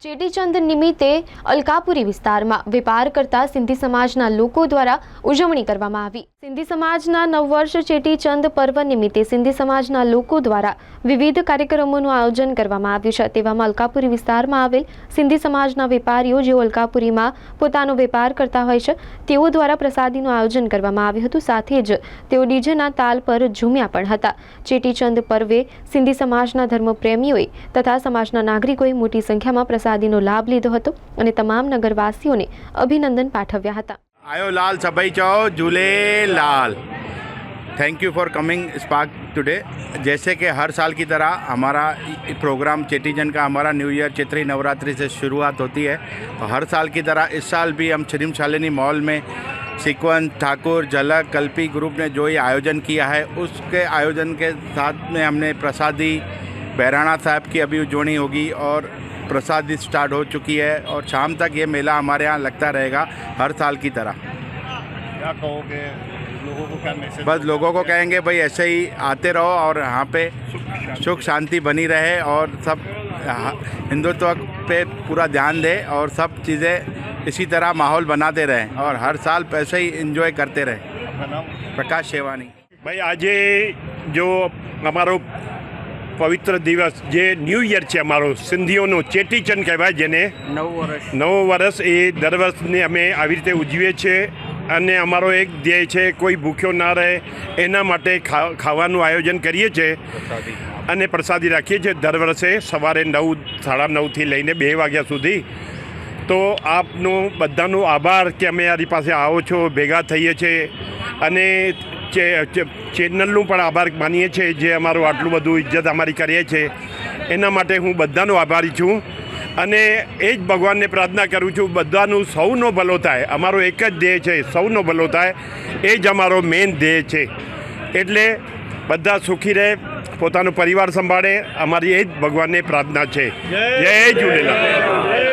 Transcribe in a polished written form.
ચેટીચંદ નિમિત્તે અલકાપુરી વિસ્તારમાં વેપાર કરતા સિંધી સમાજના લોકો દ્વારા ઉજવણી કરવામાં આવી। સિંધી સમાજના નવ વર્ષ ચેટીચંદ પર્વ નિમિત્તે સિંધી સમાજના લોકો દ્વારા વિવિધ કાર્યક્રમોનું આયોજન કરવામાં આવ્યું છે। તેવામાં અલકાપુરી વિસ્તારમાં આવેલ સિંધી સમાજના વેપારીઓ જેઓ અલકાપુરીમાં પોતાનો વેપાર કરતા હોય છે તેઓ દ્વારા પ્રસાદીનું આયોજન કરવામાં આવ્યું હતું। સાથે જ તેઓ ડીજેના તાલ પર ઝૂમ્યા પણ હતા। ચેટીચંદ પર્વે સિંધી સમાજના ધર્મપ્રેમીઓએ તથા સમાજના નાગરિકોએ મોટી સંખ્યામાં પ્રસાદીનો લાભ લીધો હતો અને તમામ નગરવાસીઓને અભિનંદન પાઠવ્યા હતા। आयो लाल सभई चओ Jhulelal. Thank you for coming spark today. जैसे कि हर साल की तरह हमारा प्रोग्राम चेटीचंद का हमारा न्यू ईयर चैत्री नवरात्रि से शुरुआत होती है। तो हर साल की तरह इस साल भी हम श्रीम शालिनी मॉल में सीक्वेंस ठाकुर झलक कल्पी ग्रुप ने जो ये आयोजन किया है उसके आयोजन के साथ में हमने प्रसादी बहराना साहब की अभी उजवनी होगी और प्रसादी स्टार्ट हो चुकी है और शाम तक ये मेला हमारे यहाँ लगता रहेगा हर साल की तरह। क्या कहोगे लोगों को, क्या मैसेज? बस लोगों को कहेंगे भाई ऐसे ही आते रहो और यहाँ पे सुख शांति बनी रहे और सब हिंदुत्व पे पूरा ध्यान दे और सब चीज़ें इसी तरह माहौल बनाते रहें और हर साल ऐसे ही एंजॉय करते रहें। आपका नाम? प्रकाश शेवानी। भाई आज जो हमारो पवित्र दिवस जे न्यू ईयर है अमारो सिंधीओनो चेटीचंद कहवाय जेने नव वर्ष ए दर वर्षने अमे आवी रीते उजवीए छे अने अमारो एक ध्येय छे कोई भूख्यो ना रहे एना माटे खावानुं आयोजन करीए छे अने प्रसादी राखीए छे दर वर्षे सवारे 9 साढ़ा 9 थी लईने 2 वाग्या सुधी। तो आपनो बधानो आभार कि अमे आरी पासे आओ छो, भेगा थईए छे अने चेनलનું પણ આભાર માનીએ છીએ જે અમારું આટલું બધું ઇજ્જત અમારી કરીએ છે એના માટે હું બધાનો આભારી છું અને એ જ ભગવાનને પ્રાર્થના કરું છું બધાનું સૌનો ભલો થાય। અમારો એક જ ધ્યેય છે સૌનો ભલો થાય, એ જ અમારો મેઇન ધ્યેય છે। એટલે બધા સુખી રહે, પોતાનો પરિવાર સંભાળે, અમારી એ જ ભગવાનને પ્રાર્થના છે। જય ઝૂલેલાલ।